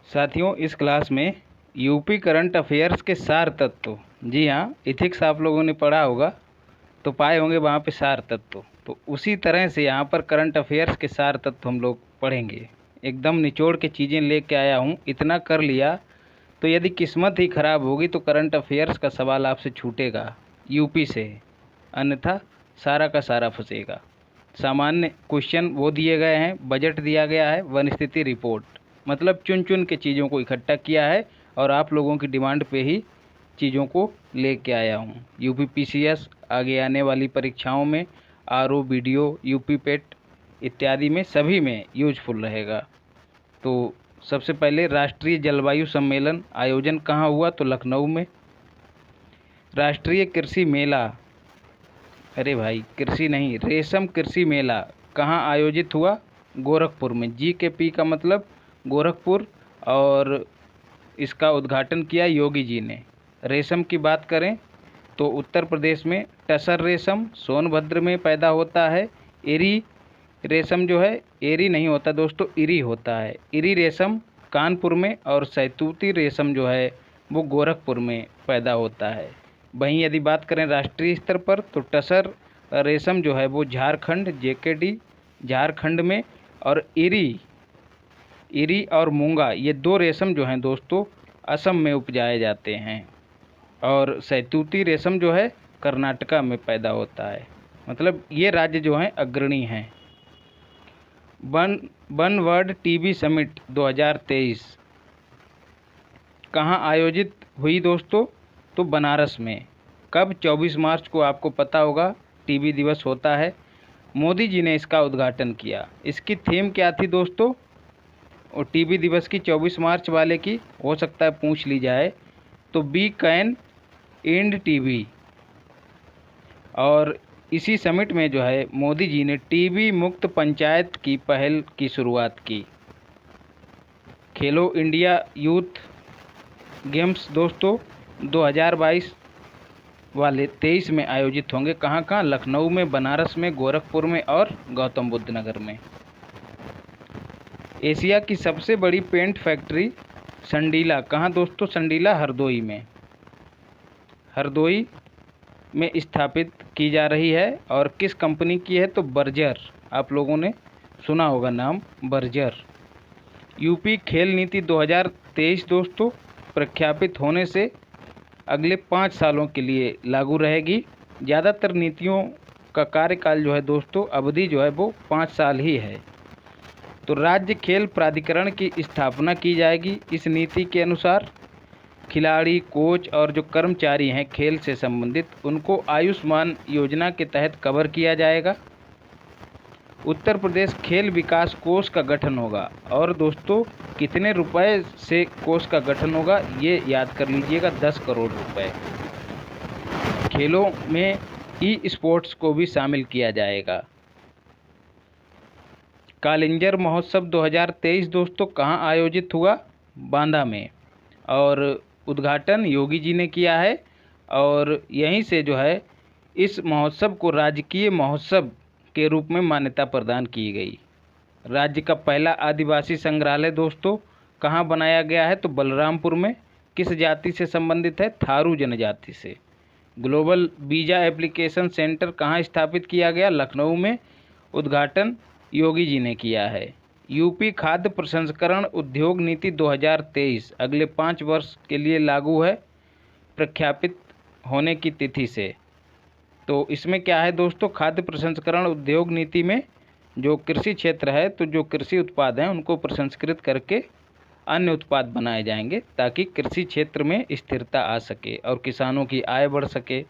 साथियों, इस क्लास में यूपी करंट अफेयर्स के सार तत्व, जी हाँ, इथिक्स आप लोगों ने पढ़ा होगा तो पाए होंगे वहाँ पे सार तत्व। तो उसी तरह से यहाँ पर करंट अफेयर्स के सार तत्व हम लोग पढ़ेंगे। एकदम निचोड़ के चीज़ें लेके आया हूँ। इतना कर लिया तो यदि किस्मत ही खराब होगी तो करंट अफेयर्स का सवाल आपसे छूटेगा यूपी से, अन्यथा सारा का सारा फंसेगा। सामान्य क्वेश्चन वो दिए गए हैं, बजट दिया गया है, वन स्थिति रिपोर्ट, मतलब चुन चुन के चीज़ों को इकट्ठा किया है और आप लोगों की डिमांड पे ही चीज़ों को लेके आया हूँ। यूपी पीसीएस, आगे आने वाली परीक्षाओं में आरओ, बीडीओ, यूपी पेट इत्यादि में सभी में यूजफुल रहेगा। तो सबसे पहले राष्ट्रीय जलवायु सम्मेलन आयोजन कहाँ हुआ? तो लखनऊ में। राष्ट्रीय कृषि मेला, अरे भाई कृषि नहीं, रेशम कृषि मेला कहाँ आयोजित हुआ? गोरखपुर में। जी के पी का मतलब गोरखपुर, और इसका उद्घाटन किया योगी जी ने। रेशम की बात करें तो उत्तर प्रदेश में टसर रेशम सोनभद्र में पैदा होता है। इरी रेशम जो है, एरी नहीं होता दोस्तों, इरी होता है। इरी रेशम कानपुर में, और सैतूती रेशम जो है वो गोरखपुर में पैदा होता है। वहीं यदि बात करें राष्ट्रीय स्तर पर तो टसर रेशम जो है वो झारखंड, जेकेडी झारखंड में, और इरी और मूंगा ये दो रेशम जो हैं दोस्तों असम में उपजाए जाते हैं। और सैतूती रेशम जो है कर्नाटका में पैदा होता है। मतलब ये राज्य जो हैं अग्रणी हैं। वन वर्ल्ड टीबी समिट 2023 कहाँ आयोजित हुई दोस्तों? तो बनारस में। कब? 24 मार्च को, आपको पता होगा टीबी दिवस होता है। मोदी जी ने इसका उद्घाटन किया। इसकी थीम क्या थी दोस्तों? और टीबी दिवस की 24 मार्च वाले की हो सकता है पूछ ली जाए, तो बी कैन एंड टीबी। और इसी समिट में जो है मोदी जी ने टीबी मुक्त पंचायत की पहल की शुरुआत की। खेलो इंडिया यूथ गेम्स दोस्तों 2022 वाले 23 में आयोजित होंगे। कहाँ कहाँ? लखनऊ में, बनारस में, गोरखपुर में और गौतम बुद्ध नगर में। एशिया की सबसे बड़ी पेंट फैक्ट्री संडीला कहाँ दोस्तों? संडीला हरदोई में। हरदोई में स्थापित की जा रही है। और किस कंपनी की है? तो बर्जर, आप लोगों ने सुना होगा नाम बर्जर। यूपी खेल नीति 2023 दोस्तों प्रख्यापित होने से अगले 5 सालों के लिए लागू रहेगी। ज़्यादातर नीतियों का कार्यकाल जो है दोस्तों, अवधि जो है वो 5 साल ही है। तो राज्य खेल प्राधिकरण की स्थापना की जाएगी। इस नीति के अनुसार खिलाड़ी, कोच और जो कर्मचारी हैं खेल से संबंधित, उनको आयुष्मान योजना के तहत कवर किया जाएगा। उत्तर प्रदेश खेल विकास कोष का गठन होगा। और दोस्तों कितने रुपए से कोष का गठन होगा ये याद कर लीजिएगा, 10 करोड़ रुपए। खेलों में ई स्पोर्ट्स को भी शामिल किया जाएगा। कालिंजर महोत्सव 2023 दोस्तों कहाँ आयोजित हुआ? बांदा में। और उद्घाटन योगी जी ने किया है। और यहीं से जो है इस महोत्सव को राजकीय महोत्सव के रूप में मान्यता प्रदान की गई। राज्य का पहला आदिवासी संग्रहालय दोस्तों कहाँ बनाया गया है? तो बलरामपुर में। किस जाति से संबंधित है? थारू जनजाति से। ग्लोबल वीज़ा एप्लीकेशन सेंटर कहाँ स्थापित किया गया? लखनऊ में। उद्घाटन योगी जी ने किया है। यूपी खाद्य प्रसंस्करण उद्योग नीति 2023 अगले 5 वर्ष के लिए लागू है, प्रख्यापित होने की तिथि से। तो इसमें क्या है दोस्तों? खाद्य प्रसंस्करण उद्योग नीति में जो कृषि क्षेत्र है, तो जो कृषि उत्पाद हैं उनको प्रसंस्कृत करके अन्य उत्पाद बनाए जाएंगे ताकि कृषि क्षेत्र में स्थिरता आ सके और किसानों की आय बढ़ सके।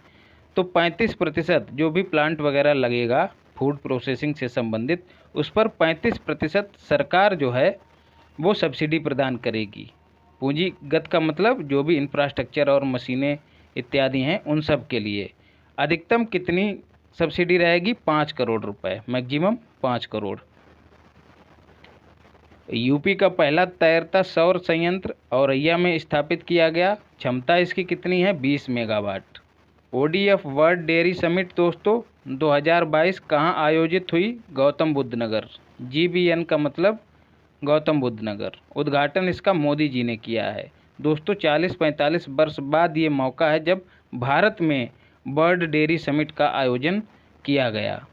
तो 35% जो भी प्लांट वगैरह लगेगा फूड प्रोसेसिंग से संबंधित, उस पर 35% सरकार जो है वो सब्सिडी प्रदान करेगी। पूंजीगत का मतलब जो भी इंफ्रास्ट्रक्चर और मशीनें इत्यादि हैं उन सब के लिए। अधिकतम कितनी सब्सिडी रहेगी? 5 करोड़ रुपए, मैक्सिमम 5 करोड़। यूपी का पहला तैरता सौर संयंत्र औरैया में स्थापित किया गया। क्षमता इसकी कितनी है? 20 megawatt. ODF world dairy summit दोस्तों 2022 कहाँ आयोजित हुई? गौतम बुद्ध नगर। जीबीएन का मतलब गौतम बुद्ध नगर। उद्घाटन इसका मोदी जी ने किया है। दोस्तों 40-45 वर्ष बाद ये मौका है जब भारत में बर्ड डेयरी समिट का आयोजन किया गया।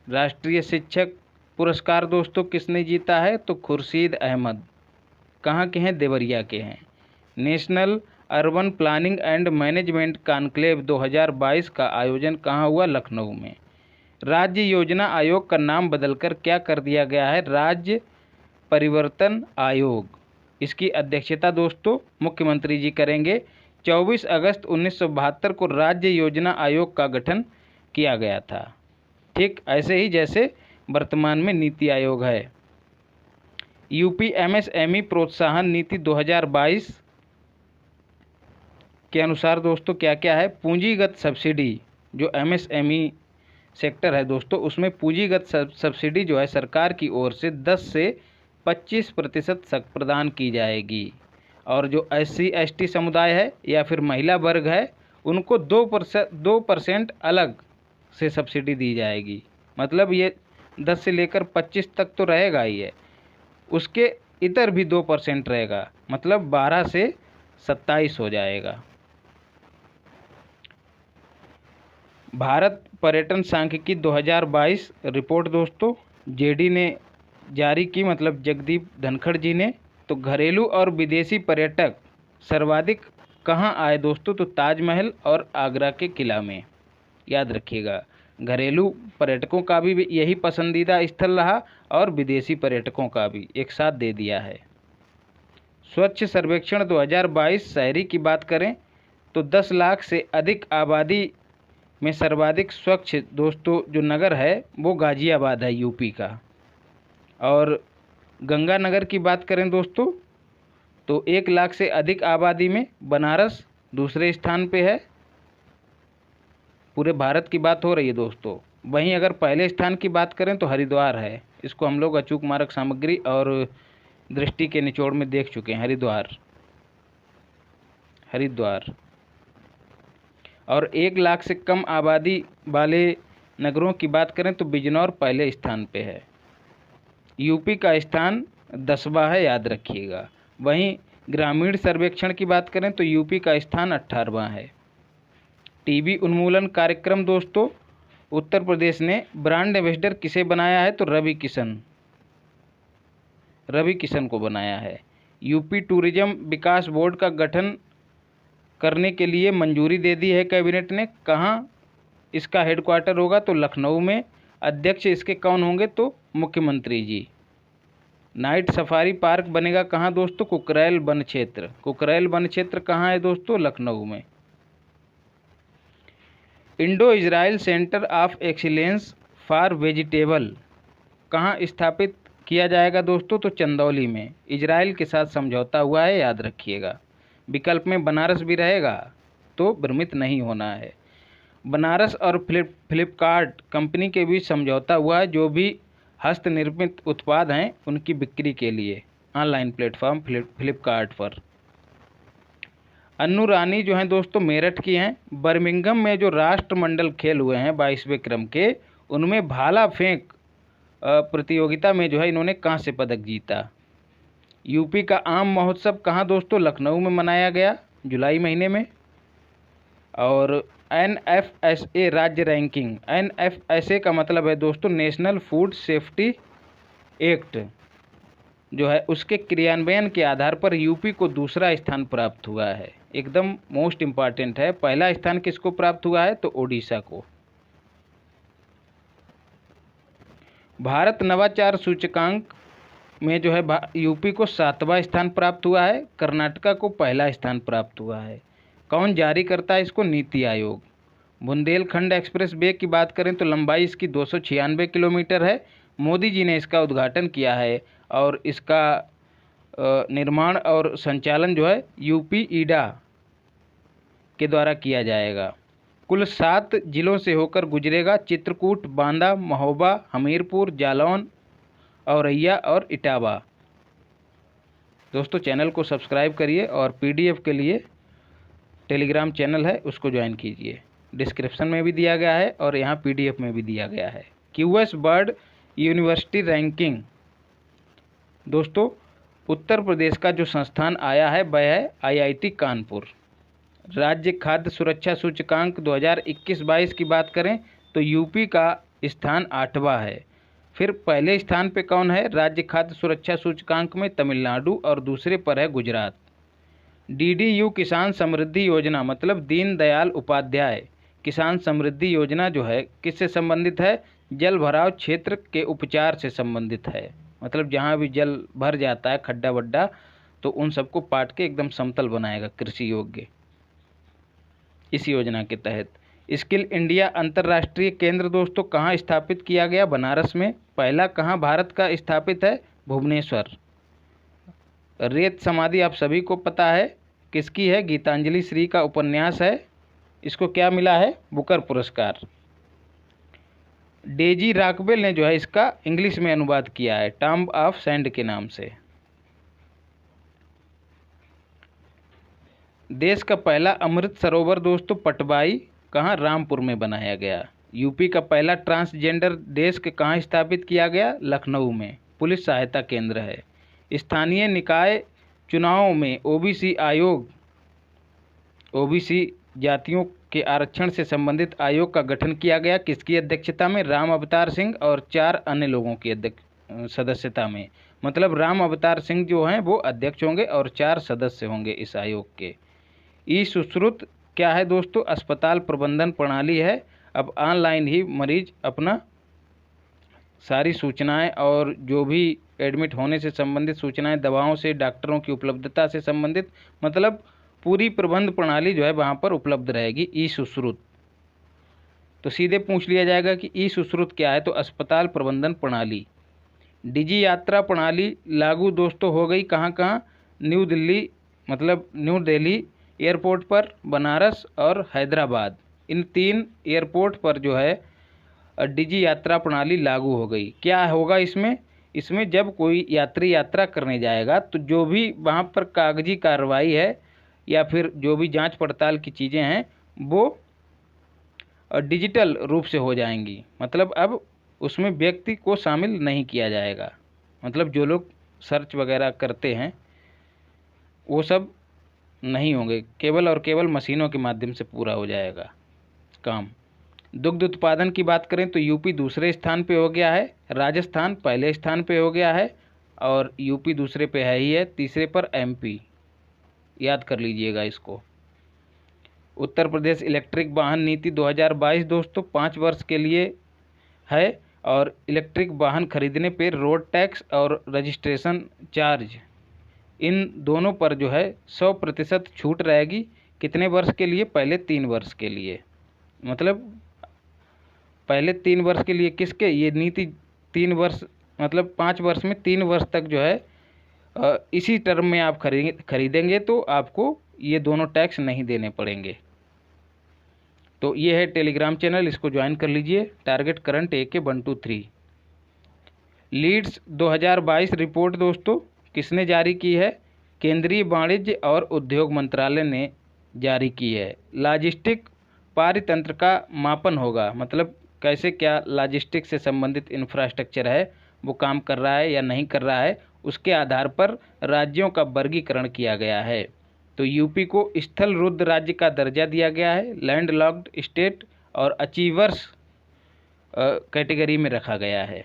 राष्ट्रीय शिक्षक पुरस्कार दोस्तों किसने जीता है? तो खुर्शीद अहमद। कहाँ के हैं? देवरिया के हैं। National urban planning and management conclave 2022 का आयोजन कहाँ हुआ? लखनऊ में। राज्य योजना आयोग का नाम बदलकर क्या कर दिया गया है? राज्य परिवर्तन आयोग। इसकी अध्यक्षता दोस्तों मुख्यमंत्री जी करेंगे। 24 अगस्त 1972 को राज्य योजना आयोग का गठन किया गया था। ठीक ऐसे ही जैसे वर्तमान में नीति आयोग है। यूपी एमएसएमई प्रोत्साहन नीति 2022 के अनुसार दोस्तों क्या क्या है? पूंजीगत सब्सिडी, जो एमएसएमई सेक्टर है दोस्तों, उसमें पूंजीगत सब्सिडी जो है सरकार की ओर से 10 से 25% तक प्रदान की जाएगी। और जो SC/ST समुदाय है या फिर महिला वर्ग है उनको 2% अलग से सब्सिडी दी जाएगी। मतलब ये 10 से लेकर 25 तक तो रहेगा ही है, उसके इतर भी 2% रहेगा, मतलब 12 से 27 हो जाएगा। भारत पर्यटन सांख्यिकी 2022 रिपोर्ट दोस्तों जेडी ने जारी की, मतलब जगदीप धनखड़ जी ने। तो घरेलू और विदेशी पर्यटक सर्वाधिक कहाँ आए दोस्तों? तो ताजमहल और आगरा के किला में। याद रखिएगा, घरेलू पर्यटकों का भी यही पसंदीदा स्थल रहा और विदेशी पर्यटकों का भी एक साथ दे दिया है। स्वच्छ सर्वेक्षण 2022 शहरी की बात करें तो 10 लाख से अधिक आबादी में सर्वाधिक स्वच्छ दोस्तों जो नगर है वो गाजियाबाद है यूपी का। और गंगानगर की बात करें दोस्तों तो 1 लाख से अधिक आबादी में बनारस दूसरे स्थान पे है। पूरे भारत की बात हो रही है दोस्तों। वहीं अगर पहले स्थान की बात करें तो हरिद्वार है। इसको हम लोग अचूक मारक सामग्री और दृष्टि के निचोड़ में देख चुके हैं। हरिद्वार। और 1 लाख से कम आबादी वाले नगरों की बात करें तो बिजनौर पहले स्थान पे है। यूपी का स्थान 10वां है, याद रखिएगा। वहीं ग्रामीण सर्वेक्षण की बात करें तो यूपी का स्थान 18वां है। टीबी उन्मूलन कार्यक्रम दोस्तों उत्तर प्रदेश ने ब्रांड एम्बेसडर किसे बनाया है? तो रवि किशन को बनाया है। यूपी टूरिज्म विकास बोर्ड का गठन करने के लिए मंजूरी दे दी है कैबिनेट ने। कहाँ इसका हेडक्वार्टर होगा? तो लखनऊ में। अध्यक्ष इसके कौन होंगे? तो मुख्यमंत्री जी। नाइट सफारी पार्क बनेगा कहाँ दोस्तों? कुकरेल वन क्षेत्र कहाँ है दोस्तों? लखनऊ में। Indo Israel centre of excellence for vegetable कहाँ स्थापित किया जाएगा दोस्तों? तो चंदौली में। इजराइल के साथ समझौता हुआ है, याद रखिएगा। विकल्प में बनारस भी रहेगा तो भ्रमित नहीं होना है। बनारस और फ्लिपकार्ट कंपनी के बीच समझौता हुआ है, जो भी हस्तनिर्मित उत्पाद हैं उनकी बिक्री के लिए ऑनलाइन प्लेटफॉर्म फ्लिपकार्ट पर। अन्नू रानी जो हैं दोस्तों मेरठ की हैं। बर्मिंघम में जो राष्ट्रमंडल खेल हुए हैं 22वें क्रम के, उनमें भाला फेंक प्रतियोगिता में जो है इन्होंने कांस्य पदक जीता। यूपी का आम महोत्सव कहाँ दोस्तों? लखनऊ में मनाया गया जुलाई महीने में। और NFSA राज्य रैंकिंग, NFSA का मतलब है दोस्तों नेशनल फूड सेफ्टी एक्ट जो है उसके क्रियान्वयन के आधार पर यूपी को दूसरा स्थान प्राप्त हुआ है। एकदम मोस्ट इम्पॉर्टेंट है। पहला स्थान किसको प्राप्त हुआ है? तो ओडिशा को। भारत नवाचार सूचकांक में जो है यूपी को 7वां स्थान प्राप्त हुआ है। कर्नाटका को पहला स्थान प्राप्त हुआ है। कौन जारी करता है इसको? नीति आयोग। बुंदेलखंड एक्सप्रेस वे की बात करें तो लंबाई इसकी 296 किलोमीटर है। मोदी जी ने इसका उद्घाटन किया है और इसका निर्माण और संचालन जो है यूपी ईडा के द्वारा किया जाएगा। कुल 7 जिलों से होकर गुजरेगा। चित्रकूट, बांदा, महोबा, हमीरपुर, जालौन, औरैया और इटावा। दोस्तों चैनल को सब्सक्राइब करिए और PDF के लिए टेलीग्राम चैनल है उसको ज्वाइन कीजिए। डिस्क्रिप्शन में भी दिया गया है और यहाँ PDF में भी दिया गया है। QS बर्ड यूनिवर्सिटी रैंकिंग दोस्तों उत्तर प्रदेश का जो संस्थान आया है वह है आईआईटी कानपुर। राज्य खाद्य सुरक्षा सूचकांक 2021-22 की बात करें तो यूपी का स्थान 8वां है। फिर पहले स्थान पे कौन है राज्य खाद्य सुरक्षा सूचकांक में? तमिलनाडु, और दूसरे पर है गुजरात। डीडीयू किसान समृद्धि योजना मतलब दीनदयाल उपाध्याय किसान समृद्धि योजना जो है किससे संबंधित है? जल भराव क्षेत्र के उपचार से संबंधित है। मतलब जहाँ भी जल भर जाता है खड्डा वड्डा तो उन सबको पाट के एकदम समतल बनाएगा कृषि योग्य, इस योजना के तहत। स्किल इंडिया अंतर्राष्ट्रीय केंद्र दोस्तों कहाँ स्थापित किया गया? बनारस में। पहला कहाँ भारत का स्थापित है? भुवनेश्वर। रेत समाधि आप सभी को पता है किसकी है? गीतांजलि श्री का उपन्यास है। इसको क्या मिला है? बुकर पुरस्कार। डेजी रॉकवेल ने जो है इसका इंग्लिश में अनुवाद किया है टॉम्ब ऑफ सैंड के नाम से। देश का पहला अमृत सरोवर दोस्तों पटवाई कहाँ? रामपुर में बनाया गया। यूपी का पहला ट्रांसजेंडर डेस्क कहाँ स्थापित किया गया? लखनऊ में। पुलिस सहायता केंद्र है। स्थानीय निकाय चुनावों में ओबीसी आयोग, ओबीसी जातियों के आरक्षण से संबंधित आयोग का गठन किया गया। किसकी अध्यक्षता में? राम अवतार सिंह और 4 अन्य लोगों की सदस्यता में। मतलब राम अवतार सिंह जो हैं वो अध्यक्ष होंगे और 4 सदस्य होंगे इस आयोग के। ई सुश्रुत क्या है दोस्तों? अस्पताल प्रबंधन प्रणाली है। अब ऑनलाइन ही मरीज अपना सारी सूचनाएं और जो भी एडमिट होने से संबंधित सूचनाएं, दवाओं से, डॉक्टरों की उपलब्धता से संबंधित, मतलब पूरी प्रबंध प्रणाली जो है वहाँ पर उपलब्ध रहेगी। ई सुश्रुत तो सीधे पूछ लिया जाएगा कि ई सुश्रुत क्या है? तो अस्पताल प्रबंधन प्रणाली। डिजी यात्रा प्रणाली लागू दोस्तों हो गई कहाँ कहाँ? न्यू दिल्ली, मतलब न्यू दिल्ली एयरपोर्ट पर, बनारस और हैदराबाद, इन 3 एयरपोर्ट पर जो है डिजी यात्रा प्रणाली लागू हो गई। क्या होगा इसमें? इसमें जब कोई यात्री यात्रा करने जाएगा तो जो भी वहाँ पर कागजी कार्रवाई है या फिर जो भी जांच पड़ताल की चीज़ें हैं वो डिजिटल रूप से हो जाएंगी। मतलब अब उसमें व्यक्ति को शामिल नहीं किया जाएगा। मतलब जो लोग सर्च वगैरह करते हैं वो सब नहीं होंगे, केवल और केवल मशीनों के माध्यम से पूरा हो जाएगा काम। दुग्ध उत्पादन की बात करें तो यूपी दूसरे स्थान पे हो गया है, राजस्थान पहले स्थान पे हो गया है और यूपी दूसरे पे है ही है, तीसरे पर एमपी। याद कर लीजिएगा इसको। उत्तर प्रदेश इलेक्ट्रिक वाहन नीति 2022 दोस्तों 5 वर्ष के लिए है और इलेक्ट्रिक वाहन खरीदने पर रोड टैक्स और रजिस्ट्रेशन चार्ज, इन दोनों पर जो है 100% छूट रहेगी। कितने वर्ष के लिए? पहले 3 वर्ष के लिए। मतलब पहले 3 वर्ष के लिए किसके? ये नीति 3 वर्ष, मतलब 5 वर्ष में 3 वर्ष तक जो है इसी टर्म में आप खरीदेंगे तो आपको ये दोनों टैक्स नहीं देने पड़ेंगे। तो ये है टेलीग्राम चैनल, इसको ज्वाइन कर लीजिए। Target current AK 123। LEADS 2022 report दोस्तों किसने जारी की है? केंद्रीय वाणिज्य और उद्योग मंत्रालय ने जारी की है। लॉजिस्टिक पारितंत्र का मापन होगा, मतलब कैसे क्या लॉजिस्टिक से संबंधित इंफ्रास्ट्रक्चर है वो काम कर रहा है या नहीं कर रहा है, उसके आधार पर राज्यों का वर्गीकरण किया गया है। तो यूपी को स्थल रुद्ध राज्य का दर्जा दिया गया है, लैंड लॉक्ड स्टेट और अचीवर्स कैटेगरी में रखा गया है।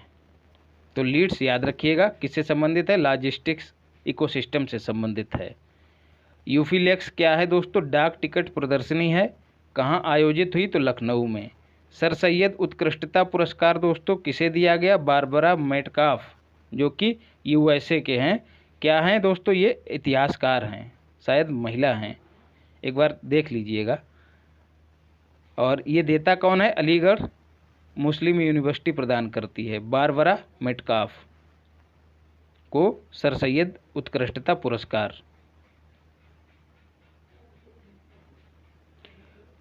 तो लीड्स याद रखिएगा किससे संबंधित है? लॉजिस्टिक्स इकोसिस्टम से संबंधित है। यूफीलेक्स क्या है दोस्तों? डाक टिकट प्रदर्शनी है। कहाँ आयोजित हुई? तो लखनऊ में। सर सैयद उत्कृष्टता पुरस्कार दोस्तों किसे दिया गया? बारबरा मेटकाफ, जो कि USA के हैं। क्या हैं दोस्तों? ये इतिहासकार हैं, शायद महिला हैं, एक बार देख लीजिएगा। और ये देता कौन है? अलीगढ़ मुस्लिम यूनिवर्सिटी प्रदान करती है बारबरा मेटकाफ को सर सैयद उत्कृष्टता पुरस्कार।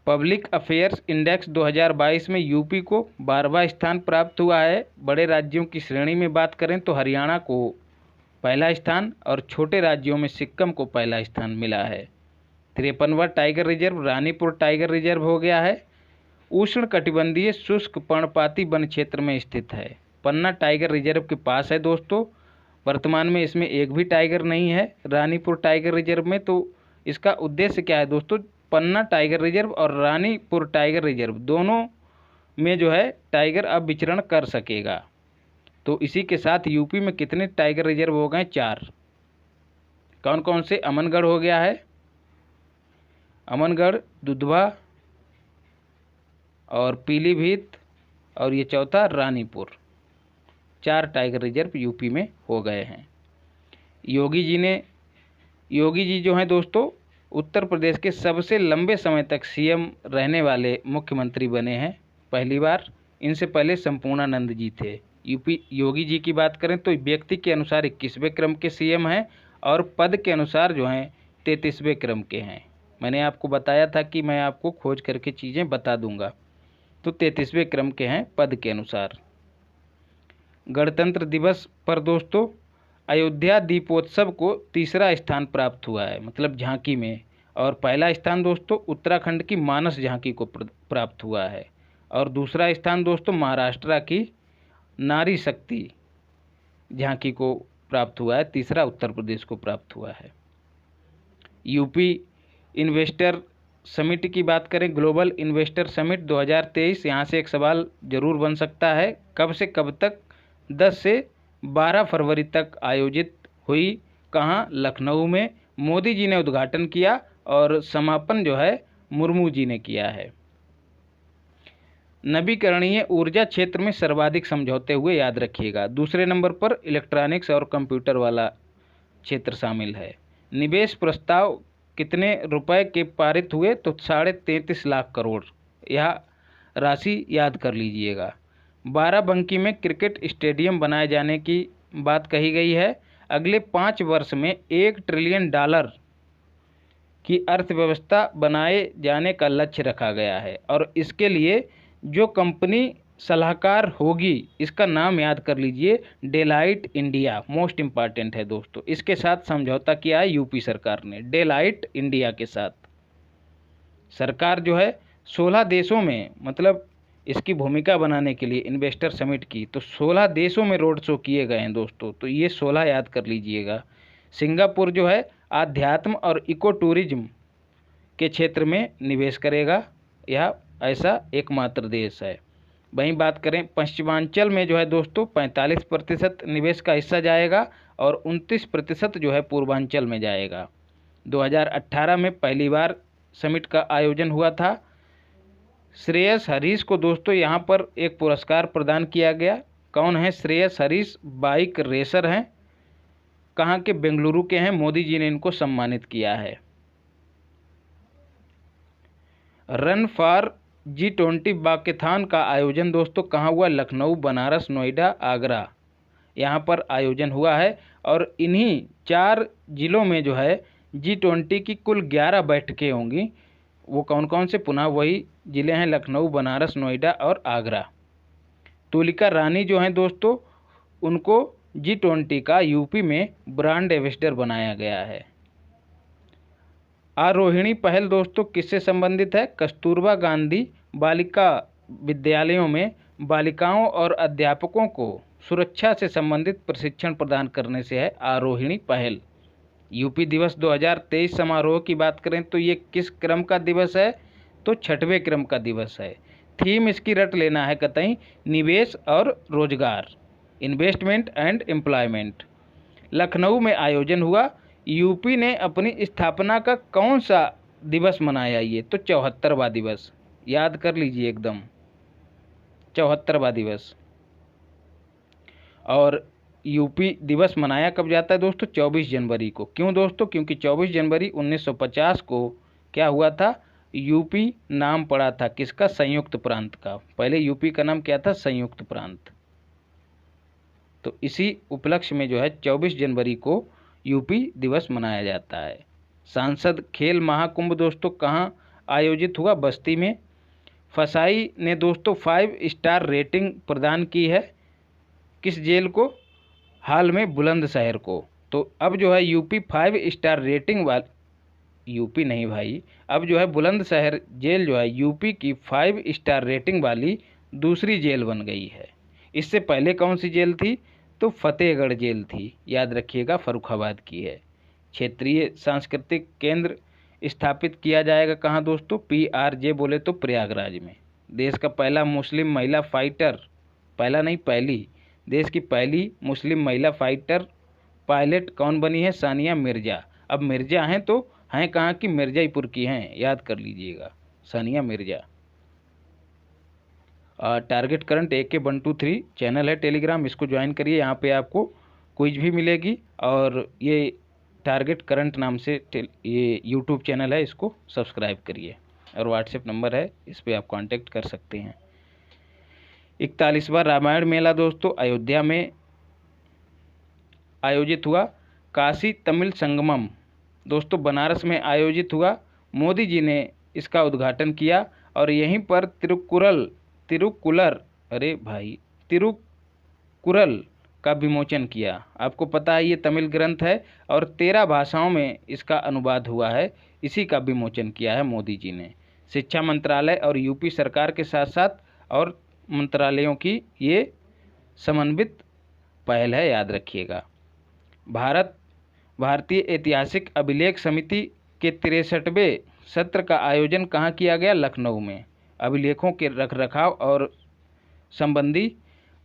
पब्लिक अफेयर्स इंडेक्स 2022 में यूपी को 12वां स्थान प्राप्त हुआ है। बड़े राज्यों की श्रेणी में बात करें तो हरियाणा को पहला स्थान और छोटे राज्यों में सिक्किम को पहला स्थान मिला है। 53वां tiger reserve Ranipur tiger reserve हो गया है। उष्ण कटिबंधीय शुष्क पर्णपाती वन क्षेत्र में स्थित है। पन्ना टाइगर रिजर्व के पास है दोस्तों। वर्तमान में इसमें एक भी टाइगर नहीं है रानीपुर टाइगर रिजर्व में। तो इसका उद्देश्य क्या है दोस्तों, पन्ना टाइगर रिजर्व और रानीपुर टाइगर रिजर्व दोनों में जो है टाइगर अब विचरण कर सकेगा। तो इसी के साथ यूपी में कितने टाइगर रिजर्व हो गए, 4। कौन कौन से, अमनगढ़ हो गया है, अमनगढ़, दुधवा और पीलीभीत, और ये चौथा रानीपुर। 4 टाइगर रिजर्व यूपी में हो गए हैं। योगी जी जो हैं दोस्तों उत्तर प्रदेश के सबसे लंबे समय तक सीएम रहने वाले मुख्यमंत्री बने हैं पहली बार। इनसे पहले संपूर्णानंद जी थे। यूपी योगी जी की बात करें तो व्यक्ति के अनुसार 21वें क्रम के सीएम हैं और पद के अनुसार जो हैं 33वें क्रम के हैं। मैंने आपको बताया था कि मैं आपको खोज करके चीज़ें बता दूंगा। तो 33वें क्रम के हैं पद के अनुसार। गणतंत्र दिवस पर दोस्तों अयोध्या दीपोत्सव को 3रा स्थान प्राप्त हुआ है, मतलब झांकी में। और पहला स्थान दोस्तों उत्तराखंड की मानस झांकी को प्राप्त हुआ है। और दूसरा स्थान दोस्तों महाराष्ट्र की नारी शक्ति झांकी को प्राप्त हुआ है। तीसरा उत्तर प्रदेश को प्राप्त हुआ है। यूपी इन्वेस्टर समिट की बात करें, ग्लोबल इन्वेस्टर समिट 2023, यहाँ से एक सवाल जरूर बन सकता है, कब से कब तक, 10 से 12 फरवरी तक आयोजित हुई। कहाँ, लखनऊ में। मोदी जी ने उद्घाटन किया और समापन जो है मुर्मू जी ने किया है। नवीकरणीय ऊर्जा क्षेत्र में सर्वाधिक समझौते हुए, याद रखिएगा। दूसरे नंबर पर इलेक्ट्रॉनिक्स और कंप्यूटर वाला क्षेत्र शामिल है। निवेश प्रस्ताव कितने रुपए के पारित हुए, तो 33.5 लाख करोड़, यह राशि याद कर लीजिएगा। बाराबंकी में क्रिकेट स्टेडियम बनाए जाने की बात कही गई है। अगले 5 वर्ष में $1 ट्रिलियन की अर्थव्यवस्था बनाए जाने का लक्ष्य रखा गया है। और इसके लिए जो कंपनी सलाहकार होगी इसका नाम याद कर लीजिए, डेलाइट इंडिया, मोस्ट इम्पॉर्टेंट है दोस्तों। इसके साथ समझौता किया है यूपी सरकार ने, डेलाइट इंडिया के साथ। सरकार जो है 16 देशों में, मतलब इसकी भूमिका बनाने के लिए इन्वेस्टर समिट की, तो 16 देशों में रोड शो किए गए हैं दोस्तों। तो ये 16 याद कर लीजिएगा। सिंगापुर जो है आध्यात्म और इको टूरिज्म के क्षेत्र में निवेश करेगा, यह ऐसा एकमात्र देश है। वहीं बात करें पश्चिमांचल में जो है दोस्तों 45% निवेश का हिस्सा जाएगा और 29% जो है पूर्वांचल में जाएगा। 2018 में पहली बार समिट का आयोजन हुआ था। श्रेयस हरीश को दोस्तों यहाँ पर एक पुरस्कार प्रदान किया गया। कौन है श्रेयस हरीश? बाइक रेसर हैं, कहाँ के? बेंगलुरु के हैं। मोदी जी ने इनको सम्मानित किया है। रन फॉर G20 वाकेथॉन का आयोजन दोस्तों कहाँ हुआ? लखनऊ, बनारस, नोएडा, आगरा, यहाँ पर आयोजन हुआ है। और इन्हीं 4 जिलों में जो है G20 की कुल 11 बैठकें होंगी। वो कौन कौन से? पुनः वही जिले हैं, लखनऊ, बनारस, नोएडा और आगरा। तुलिका रानी जो हैं दोस्तों उनको G20 का यूपी में ब्रांड एम्बेसडर बनाया गया है। आरोहिणी पहल दोस्तों किससे संबंधित है? कस्तूरबा गांधी बालिका विद्यालयों में बालिकाओं और अध्यापकों को सुरक्षा से संबंधित प्रशिक्षण प्रदान करने से है आरोहिणी पहल। यूपी दिवस 2023 समारोह की बात करें तो ये किस क्रम का दिवस है? तो 6वें क्रम का दिवस है। थीम इसकी रट लेना है कतई, निवेश और रोजगार, इन्वेस्टमेंट एंड एम्प्लॉयमेंट। लखनऊ में आयोजन हुआ। यूपी ने अपनी स्थापना का कौन सा दिवस मनाया? ये तो 74वां दिवस, याद कर लीजिए एकदम, 74वां दिवस। और यूपी दिवस मनाया कब जाता है दोस्तों? 24 जनवरी को। क्यों दोस्तों? क्योंकि 24 जनवरी 1950 को क्या हुआ था? यूपी नाम पड़ा था किसका? संयुक्त प्रांत का। पहले यूपी का नाम क्या था? संयुक्त प्रांत। तो इसी उपलक्ष्य में जो है 24 जनवरी को यूपी दिवस मनाया जाता है। सांसद खेल महाकुंभ दोस्तों कहाँ आयोजित हुआ? बस्ती में। फसाई ने दोस्तों 5 स्टार रेटिंग प्रदान की है किस जेल को? हाल में बुलंदशहर को। तो अब जो है यूपी 5 स्टार रेटिंग वाली, यूपी नहीं भाई, अब जो है बुलंदशहर जेल जो है यूपी की 5 स्टार रेटिंग वाली दूसरी जेल बन गई है। इससे पहले कौन सी जेल थी? तो फतेहगढ़ जेल थी, याद रखिएगा फर्रुखाबाद की है। क्षेत्रीय सांस्कृतिक केंद्र स्थापित किया जाएगा कहाँ दोस्तों? PRJ बोले तो प्रयागराज में। देश का पहला मुस्लिम महिला फाइटर, पहला नहीं पहली, देश की पहली मुस्लिम महिला फाइटर पायलट कौन बनी है? सानिया मिर्जा। अब मिर्जा हैं तो हैं कहाँ की? मिर्जापुर की हैं, याद कर लीजिएगा, Sania Mirza. Target current AK123 channel है टेलीग्राम, इसको ज्वाइन करिए। यहाँ पे आपको क्विज भी मिलेगी और ये टारगेट करंट नाम से ये यूट्यूब चैनल है, इसको सब्सक्राइब करिए। और व्हाट्सएप नंबर है, इस पर आप कांटेक्ट कर सकते हैं। 41वां रामायण मेला दोस्तों अयोध्या में आयोजित हुआ। काशी तमिल संगमम दोस्तों बनारस में आयोजित हुआ। मोदी जी ने इसका उद्घाटन किया और यहीं पर तिरुकुरल का विमोचन किया। आपको पता है ये तमिल ग्रंथ है और 13 भाषाओं में इसका अनुवाद हुआ है, इसी का विमोचन किया है मोदी जी ने। शिक्षा मंत्रालय और यूपी सरकार के साथ साथ और मंत्रालयों की ये समन्वित पहल है, याद रखिएगा। भारतीय ऐतिहासिक अभिलेख समिति के 63वें सत्र का आयोजन कहाँ किया गया? लखनऊ में। अभिलेखों के रखरखाव और संबंधी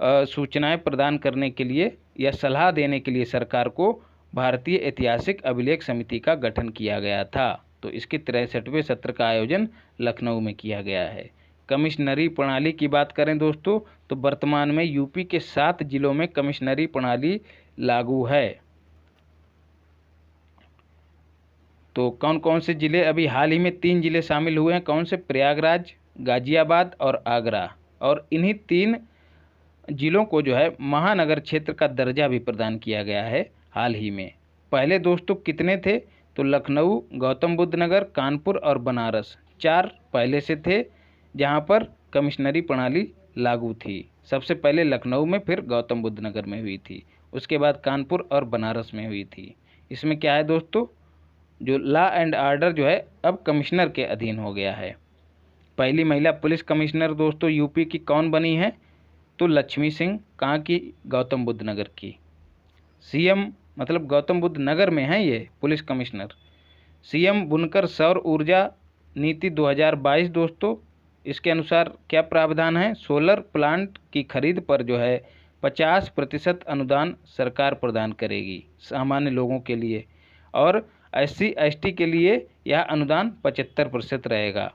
सूचनाएं प्रदान करने के लिए या सलाह देने के लिए सरकार को भारतीय ऐतिहासिक अभिलेख समिति का गठन किया गया था। तो इसके 63वें सत्र का आयोजन लखनऊ में किया गया है। कमिश्नरी प्रणाली की बात करें दोस्तों तो वर्तमान में यूपी के 7 जिलों में कमिश्नरी प्रणाली लागू है। तो कौन कौन से जिले? अभी हाल ही में 3 जिले शामिल हुए हैं। कौन से? प्रयागराज, गाजियाबाद और आगरा। और इन्हीं 3 जिलों को जो है महानगर क्षेत्र का दर्जा भी प्रदान किया गया है हाल ही में। पहले दोस्तों कितने थे? तो लखनऊ, गौतम बुद्ध नगर, कानपुर और बनारस, 4 पहले से थे जहां पर कमिश्नरी प्रणाली लागू थी। सबसे पहले लखनऊ में, फिर गौतम बुद्ध नगर में हुई थी, उसके बाद कानपुर और बनारस में हुई थी। इसमें क्या है दोस्तों, जो लॉ एंड ऑर्डर जो है अब कमिश्नर के अधीन हो गया है। पहली महिला पुलिस कमिश्नर दोस्तों यूपी की कौन बनी है? तो लक्ष्मी सिंह। कहाँ की? गौतम बुद्ध नगर की। CM मतलब गौतम बुद्ध नगर में है ये पुलिस कमिश्नर। CM बुनकर सौर ऊर्जा नीति 2022 दोस्तों, इसके अनुसार क्या प्रावधान है? सोलर प्लांट की खरीद पर जो है 50% अनुदान सरकार प्रदान करेगी सामान्य लोगों के लिए, और SC/ST के लिए यह अनुदान 75% रहेगा।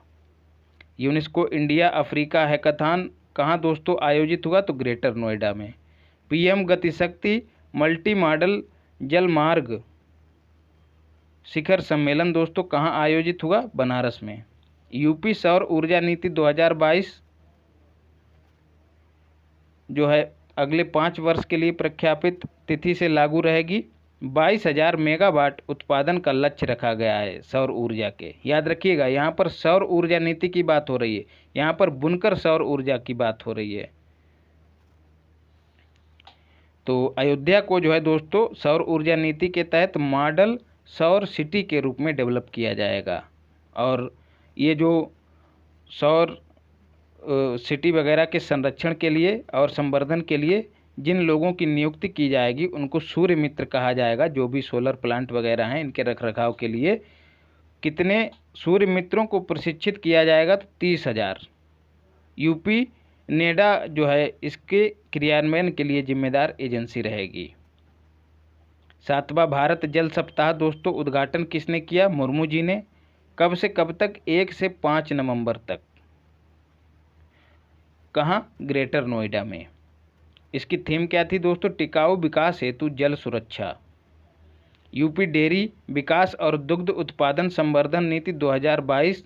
यूनेस्को इंडिया अफ्रीका हैकाथॉन कहाँ दोस्तों आयोजित हुआ? तो ग्रेटर नोएडा में। PM गतिशक्ति मल्टी मॉडल जलमार्ग शिखर सम्मेलन दोस्तों कहाँ आयोजित हुआ? बनारस में। यूपी सौर ऊर्जा नीति 2022 जो है अगले 5 वर्ष के लिए प्रख्यापित तिथि से लागू रहेगी। 22,000 मेगावाट उत्पादन का लक्ष्य रखा गया है सौर ऊर्जा के। याद रखिएगा, यहाँ पर सौर ऊर्जा नीति की बात हो रही है, यहाँ पर बुनकर सौर ऊर्जा की बात हो रही है। तो अयोध्या को जो है दोस्तों सौर ऊर्जा नीति के तहत मॉडल सौर सिटी के रूप में डेवलप किया जाएगा। और ये जो सौर सिटी वगैरह के संरक्षण के लिए और संवर्धन के लिए जिन लोगों की नियुक्ति की जाएगी उनको सूर्य मित्र कहा जाएगा। जो भी सोलर प्लांट वगैरह हैं इनके रखरखाव के लिए कितने सूर्य मित्रों को प्रशिक्षित किया जाएगा? तो 30,000। यूपी नेडा जो है इसके क्रियान्वयन के लिए जिम्मेदार एजेंसी रहेगी। 7वां भारत जल सप्ताह दोस्तों उद्घाटन किसने किया? मुर्मू जी ने। कब से कब तक? 1 से 5 नवंबर तक। कहाँ? ग्रेटर नोएडा में। इसकी थीम क्या थी दोस्तों? टिकाऊ विकास हेतु जल सुरक्षा। यूपी डेयरी विकास और दुग्ध उत्पादन संवर्धन नीति 2022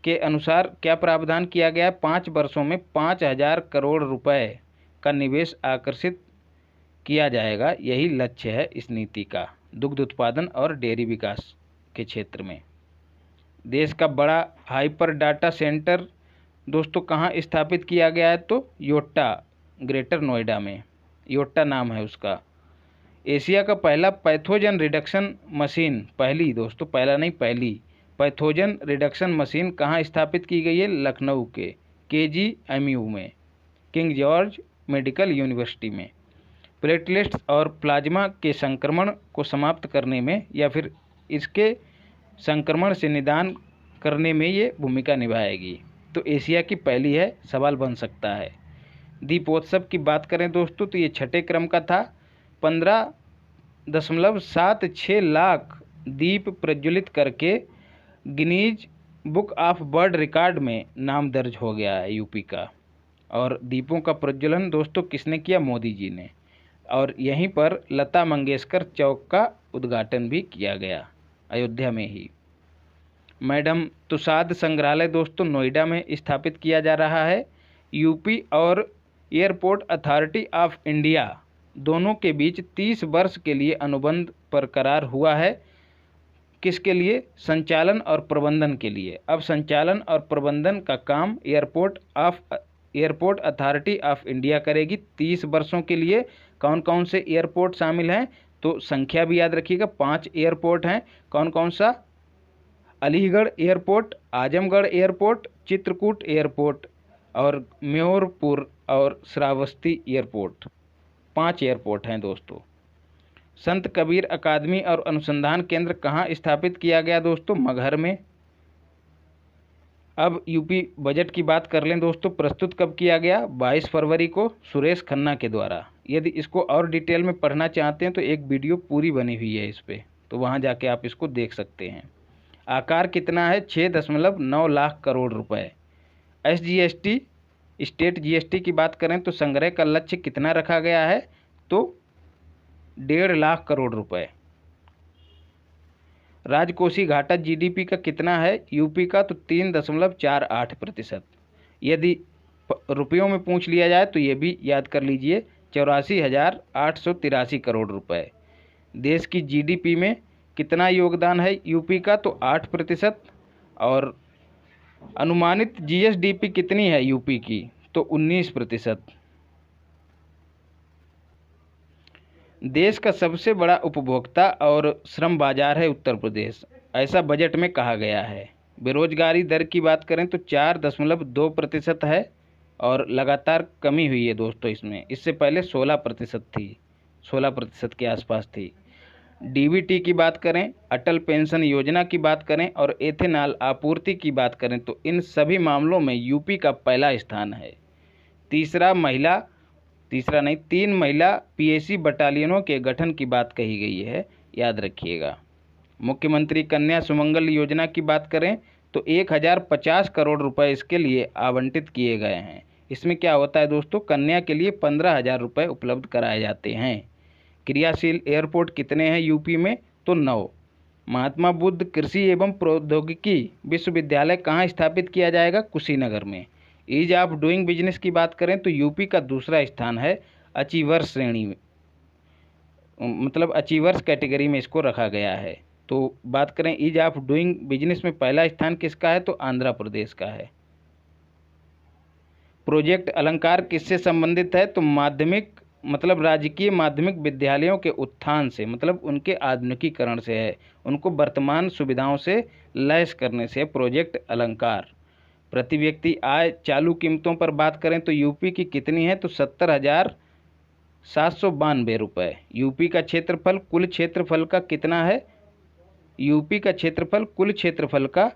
के अनुसार क्या प्रावधान किया गया है? 5 वर्षों में 5,000 करोड़ रुपए का निवेश आकर्षित किया जाएगा। यही लक्ष्य है इस नीति का, दुग्ध उत्पादन और डेयरी विकास के क्षेत्र में। देश का बड़ा हाइपर डाटा सेंटर दोस्तों कहाँ स्थापित किया गया है? तो योट्टा, ग्रेटर नोएडा में। योट्टा नाम है उसका। एशिया का पहला पैथोजन रिडक्शन मशीन, पहली दोस्तों, पहला नहीं पहली पैथोजन रिडक्शन मशीन कहाँ स्थापित की गई है? लखनऊ के KGMU में, किंग जॉर्ज मेडिकल यूनिवर्सिटी में। प्लेटलेट्स और प्लाज्मा के संक्रमण को समाप्त करने में या फिर इसके संक्रमण से निदान करने में ये भूमिका निभाएगी। तो एशिया की पहली है, सवाल बन सकता है। दीपोत्सव की बात करें दोस्तों तो ये छठे क्रम का था। 15.76 लाख दीप प्रज्वलित करके Guinness book of world record में नाम दर्ज हो गया है यूपी का। और दीपों का प्रज्वलन दोस्तों किसने किया? मोदी जी ने। और यहीं पर लता मंगेशकर चौक का उद्घाटन भी किया गया, अयोध्या में ही। मैडम तुसाद संग्रहालय दोस्तों नोएडा में स्थापित किया जा रहा है। यूपी और एयरपोर्ट अथॉरिटी ऑफ इंडिया दोनों के बीच 30 वर्ष के लिए अनुबंध पर करार हुआ है। किसके लिए? संचालन और प्रबंधन के लिए। अब संचालन और प्रबंधन का काम एयरपोर्ट अथॉरिटी ऑफ इंडिया करेगी 30 वर्षों के लिए। कौन कौन से एयरपोर्ट शामिल हैं? तो संख्या भी याद रखिएगा, 5 एयरपोर्ट हैं। कौन कौन सा? Aligarh airport, Azamgarh airport, Chitrakoot airport और म्योरपुर और श्रावस्ती एयरपोर्ट। 5 एयरपोर्ट हैं दोस्तों। संत कबीर अकादमी और अनुसंधान केंद्र कहाँ स्थापित किया गया दोस्तों? मगहर में। अब यूपी बजट की बात कर लें दोस्तों, प्रस्तुत कब किया गया? 22 फरवरी को सुरेश खन्ना के द्वारा। यदि इसको और डिटेल में पढ़ना चाहते हैं तो एक वीडियो पूरी बनी हुई है इस पर, तो वहाँ जाके आप इसको देख सकते हैं। आकार कितना है? 6.9 लाख करोड़ रुपए। SGST स्टेट GST की बात करें तो संग्रह का लक्ष्य कितना रखा गया है? तो 1.5 लाख करोड़ रुपए। राजकोषीय घाटा GDP का कितना है यूपी का? तो 3.48%। यदि रुपयों में पूछ लिया जाए तो ये भी याद कर लीजिए, 84,883 करोड़ रुपए। देश की GDP में कितना योगदान है यूपी का? तो 8%। और अनुमानित GSDP कितनी है यूपी की? तो 19%। देश का सबसे बड़ा उपभोक्ता और श्रम बाजार है उत्तर प्रदेश, ऐसा बजट में कहा गया है। बेरोजगारी दर की बात करें तो 4.2% है और लगातार कमी हुई है दोस्तों इसमें। इससे पहले 16% थी, 16% के आसपास थी। DBT की बात करें, अटल पेंशन योजना की बात करें और एथेनॉल आपूर्ति की बात करें तो इन सभी मामलों में यूपी का पहला स्थान है। 3 महिला PAC बटालियनों के गठन की बात कही गई है, याद रखिएगा। मुख्यमंत्री कन्या सुमंगल योजना की बात करें तो 1050 करोड़ रुपए इसके लिए आवंटित किए गए हैं। इसमें क्या होता है दोस्तों? कन्या के लिए 15,000 रुपये उपलब्ध कराए जाते हैं। क्रियाशील एयरपोर्ट कितने हैं यूपी में? तो 9। महात्मा बुद्ध कृषि एवं प्रौद्योगिकी विश्वविद्यालय कहाँ स्थापित किया जाएगा? कुशीनगर में। ईज ऑफ डूइंग बिजनेस की बात करें तो यूपी का दूसरा स्थान है अचीवर्स श्रेणी में, मतलब अचीवर्स कैटेगरी में इसको रखा गया है। तो बात करें ईज ऑफ डूइंग बिजनेस में पहला स्थान किसका है? तो आंध्र प्रदेश का है। प्रोजेक्ट अलंकार किससे संबंधित है? तो राजकीय माध्यमिक विद्यालयों के उत्थान से, मतलब उनके आधुनिकीकरण से है, उनको वर्तमान सुविधाओं से लैस करने से प्रोजेक्ट अलंकार। प्रति व्यक्ति आय चालू कीमतों पर बात करें तो यूपी की कितनी है? तो 70,792 रुपये। यूपी का क्षेत्रफल कुल क्षेत्रफल का कितना है? यूपी का क्षेत्रफल कुल क्षेत्रफल का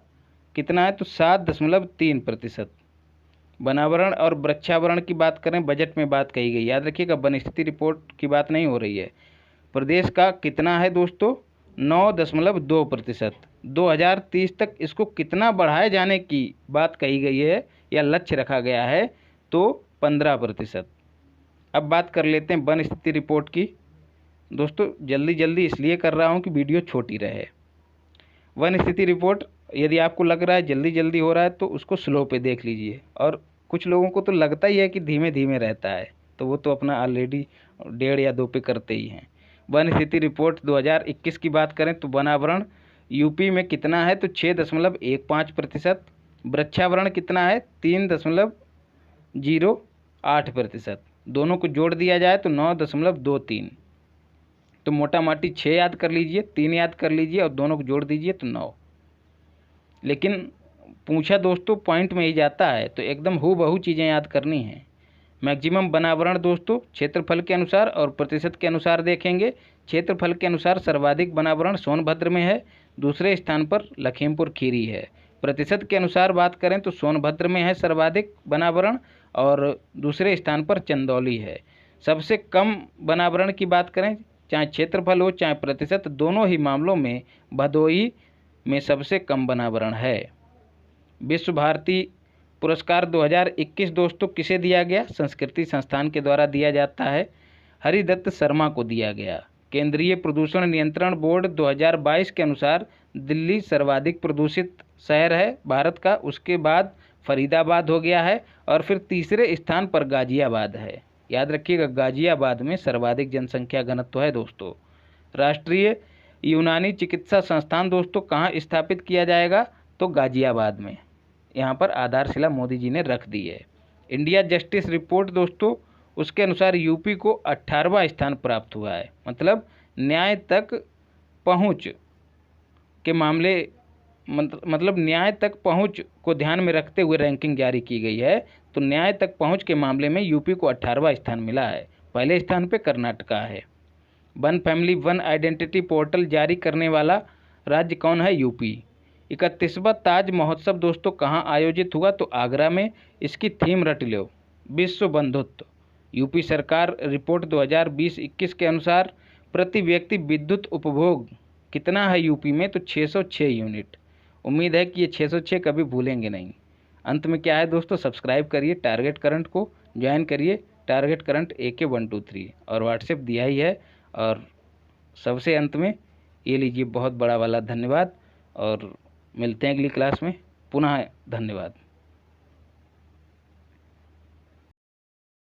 कितना है? तो 7.3%। वनावरण और वृक्षावरण की बात करें, बजट में बात कही गई, याद रखिएगा, वन स्थिति रिपोर्ट की बात नहीं हो रही है। प्रदेश का कितना है दोस्तों? 9.2%। 2030 तक इसको कितना बढ़ाए जाने की बात कही गई है या लक्ष्य रखा गया है? तो 15%। अब बात कर लेते हैं वन स्थिति रिपोर्ट की। दोस्तों जल्दी जल्दी इसलिए कर रहा हूँ कि वीडियो छोटी रहे। वन स्थिति रिपोर्ट यदि आपको लग रहा है जल्दी जल्दी हो रहा है तो उसको स्लो पे देख लीजिए, और कुछ लोगों को तो लगता ही है कि धीमे धीमे रहता है, तो वो तो अपना ऑलरेडी 1.5 या 2 पे करते ही हैं। वन स्थिति रिपोर्ट 2021 की बात करें तो वनावरण यूपी में कितना है? तो 6.15%। वृक्षावरण कितना है? 3.08%। दोनों को जोड़ दिया जाए तो 9.23। तो मोटा माटी 6 याद कर लीजिए, 3 याद कर लीजिए और दोनों को जोड़ दीजिए तो 9। लेकिन पूछा दोस्तों पॉइंट में ही जाता है, तो एकदम हूबहू चीज़ें याद करनी हैं। मैक्सिमम बनावरण दोस्तों क्षेत्रफल के अनुसार और प्रतिशत के अनुसार देखेंगे। क्षेत्रफल के अनुसार सर्वाधिक बनावरण सोनभद्र में है, दूसरे स्थान पर लखीमपुर खीरी है। प्रतिशत के अनुसार बात करें तो सोनभद्र में है सर्वाधिक बनावरण और दूसरे स्थान पर चंदौली है। सबसे कम बनावरण की बात करें, चाहे क्षेत्रफल हो चाहे प्रतिशत, दोनों ही मामलों में भदोही में सबसे कम बनावरण है। विश्व भारती पुरस्कार 2021 दोस्तों किसे दिया गया? संस्कृति संस्थान के द्वारा दिया जाता है, हरिदत्त शर्मा को दिया गया। केंद्रीय प्रदूषण नियंत्रण बोर्ड 2022 के अनुसार दिल्ली सर्वाधिक प्रदूषित शहर है भारत का, उसके बाद फरीदाबाद हो गया है और फिर तीसरे स्थान पर गाजियाबाद है। याद रखिएगा, गाजियाबाद में सर्वाधिक जनसंख्या घनत्व है दोस्तों। राष्ट्रीय यूनानी चिकित्सा संस्थान दोस्तों कहाँ स्थापित किया जाएगा? तो गाजियाबाद में। यहाँ पर आधारशिला मोदी जी ने रख दी है। इंडिया जस्टिस रिपोर्ट दोस्तों, उसके अनुसार यूपी को 18वां स्थान प्राप्त हुआ है। मतलब न्याय तक पहुँच के मामले मतलब न्याय तक पहुँच को ध्यान में रखते हुए रैंकिंग जारी की गई है। तो न्याय तक पहुँच के मामले में यूपी को 18वां स्थान मिला है। पहले स्थान पे कर्नाटका है। One family one identity portal जारी करने वाला राज्य कौन है? यूपी। 31वां ताज महोत्सव दोस्तों कहाँ आयोजित हुआ? तो आगरा में। इसकी थीम रट लो, विश्व बंधुत्व। यूपी सरकार रिपोर्ट 2020-21 के अनुसार प्रति व्यक्ति विद्युत उपभोग कितना है यूपी में? तो 606 यूनिट। उम्मीद है कि ये 606 कभी भूलेंगे नहीं। अंत में क्या है दोस्तों, सब्सक्राइब करिए, टारगेट करंट को ज्वाइन करिए, टारगेट करंट AK123 और व्हाट्सएप दिया ही है। और सबसे अंत में ये लीजिए बहुत बड़ा वाला धन्यवाद और मिलते हैं अगली क्लास में। पुनः धन्यवाद।